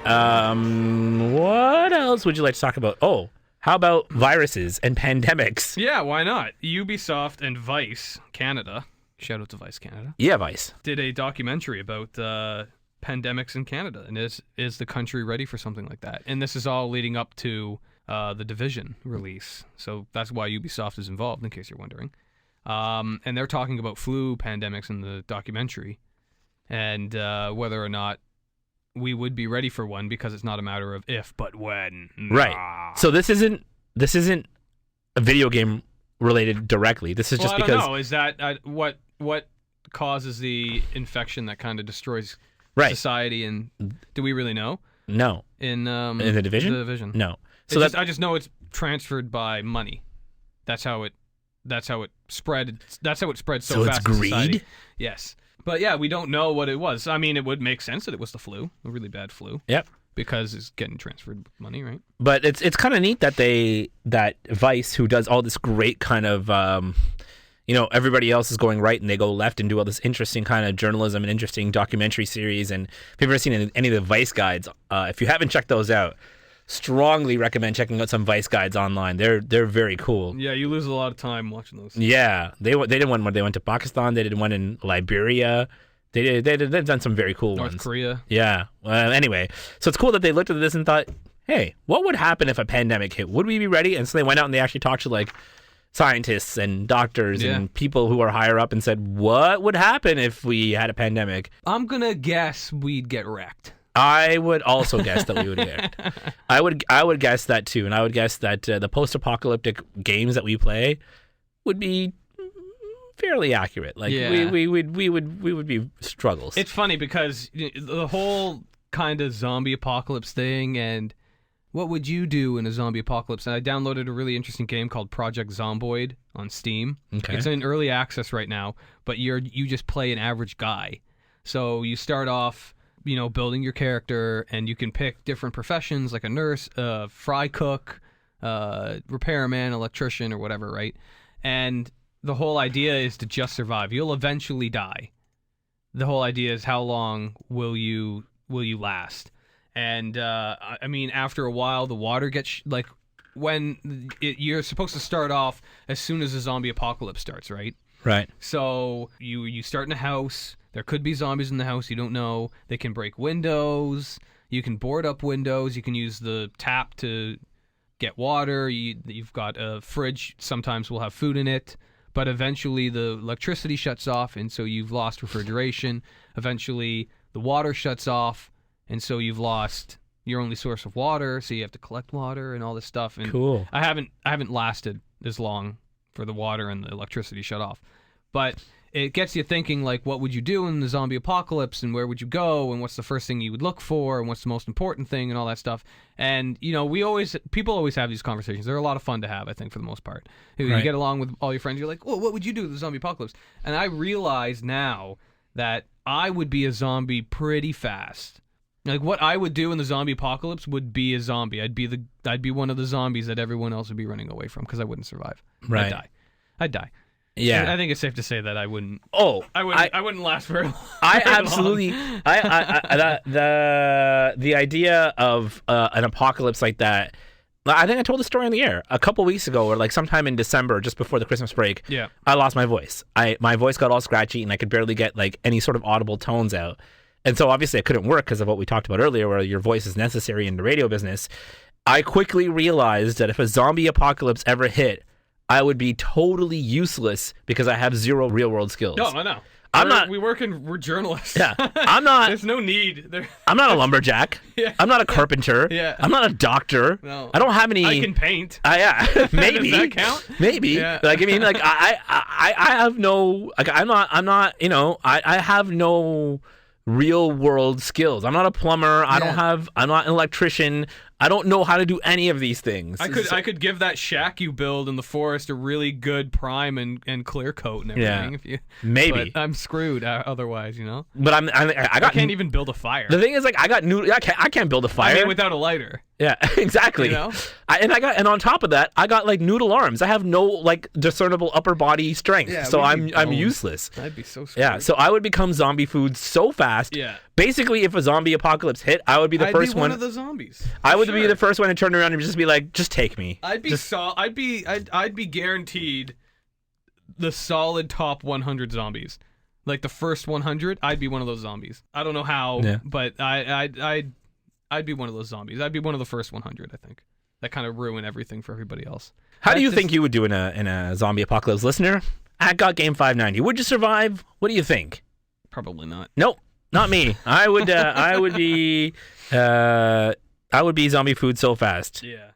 What else would you like to talk about? Oh, how about viruses and pandemics? Yeah, why not? Ubisoft and Vice Canada, shout out to Vice Canada. Yeah, Vice. Did a documentary about pandemics in Canada, and is the country ready for something like that? And this is all leading up to the Division release, so that's why Ubisoft is involved, in case you're wondering. And they're talking about flu pandemics in the documentary, and whether or not we would be ready for one, because it's not a matter of if, but when. Right. So this isn't a video game related directly. This is just because. I don't know. Is that what causes the infection that kind of destroys society? And do we really know? No. In the Division? The Division. No. So I just know it's transferred by money. That's how it spread. That's how it spread so fast. So it's in society. greed? Yes. But yeah, we don't know what it was. I mean, it would make sense that it was the flu, a really bad flu. Yep. Because it's getting transferred with money, right? But it's kind of neat that Vice, who does all this great kind of, everybody else is going right and they go left and do all this interesting kind of journalism and interesting documentary series. And if you've ever seen any of the Vice guides, if you haven't checked those out, strongly recommend checking out some Vice guides online. They're very cool. Yeah, you lose a lot of time watching those. Yeah, they did one when they went to Pakistan. They did one in Liberia. They've done some very cool ones. North Korea. Yeah. Anyway, so it's cool that they looked at this and thought, hey, what would happen if a pandemic hit? Would we be ready? And so they went out and they actually talked to like scientists and doctors and people who are higher up and said, what would happen if we had a pandemic? I'm gonna guess we'd get wrecked. I would also guess that we would get. I would guess that too, and I would guess that the post-apocalyptic games that we play would be fairly accurate. Like we would be struggles. It's funny because the whole kind of zombie apocalypse thing, and what would you do in a zombie apocalypse? And I downloaded a really interesting game called Project Zomboid on Steam. Okay. It's in early access right now, but you just play an average guy. So you start off, building your character, and you can pick different professions like a nurse, fry cook, repairman, electrician, or whatever, right? And the whole idea is to just survive. You'll eventually die. The whole idea is how long will you last? And I mean, after a while, the water gets you're supposed to start off as soon as the zombie apocalypse starts, right? Right. So you start in a house. There could be zombies in the house. You don't know. They can break windows. You can board up windows. You can use the tap to get water. You've got a fridge. Sometimes we'll have food in it. But eventually the electricity shuts off, and so you've lost refrigeration. Eventually the water shuts off, and so you've lost your only source of water. So you have to collect water and all this stuff. And cool. I haven't lasted this long for the water and the electricity shut off. But it gets you thinking, like, what would you do in the zombie apocalypse, and where would you go, and what's the first thing you would look for, and what's the most important thing, and all that stuff. And, people always have these conversations. They're a lot of fun to have, I think, for the most part. You get along with all your friends, you're like, well, what would you do in the zombie apocalypse? And I realize now that I would be a zombie pretty fast. Like, what I would do in the zombie apocalypse would be a zombie. I'd be one of the zombies that everyone else would be running away from, because I wouldn't survive. Right. I'd die. Yeah, I think it's safe to say that I wouldn't. Oh, I wouldn't last very long. I absolutely. The idea of an apocalypse like that. I think I told the story on the air a couple weeks ago, or like sometime in December, just before the Christmas break. Yeah, I lost my voice. My voice got all scratchy, and I could barely get like any sort of audible tones out. And so obviously I couldn't work because of what we talked about earlier, where your voice is necessary in the radio business. I quickly realized that if a zombie apocalypse ever hit, I would be totally useless because I have zero real-world skills. No, I know. We're journalists. Yeah, I'm not. There's no need. I'm not a lumberjack. Yeah. I'm not a carpenter. Yeah. I'm not a doctor. No. I don't have any. I can paint. Yeah, maybe. Does that count? Maybe. Yeah. Like, I mean, like, I have no. Like, I'm not. I have no real world skills. I'm not a plumber. I'm not an electrician. I don't know how to do any of these things. I could give that shack you build in the forest a really good prime and clear coat and everything. Yeah. Maybe. But I'm screwed otherwise, But I can't even build a fire. The thing is, like, I can't build a fire. I mean, without a lighter. Yeah, exactly. You know? And on top of that, I got like noodle arms. I have no like discernible upper body strength, Yeah, so we'd be I'm boned. useless. I'd be so screwed. Yeah, so I would become zombie food so fast. Yeah. Basically, if a zombie apocalypse hit, I would be the first I'd be one one. of the zombies. I would for be sure. the first one to turn around and just be like, just take me. I'd be guaranteed the solid top 100 zombies. Like the first 100, I'd be one of those zombies. I don't know how, Yeah. but I'd be one of those zombies. I'd be one of the first 100, I think. That kind of ruin everything for everybody else. How do you That's think you would do in a zombie apocalypse, listener? At Got Game 590, would you survive? What do you think? Probably not. Nope, not me. I would be zombie food so fast. Yeah.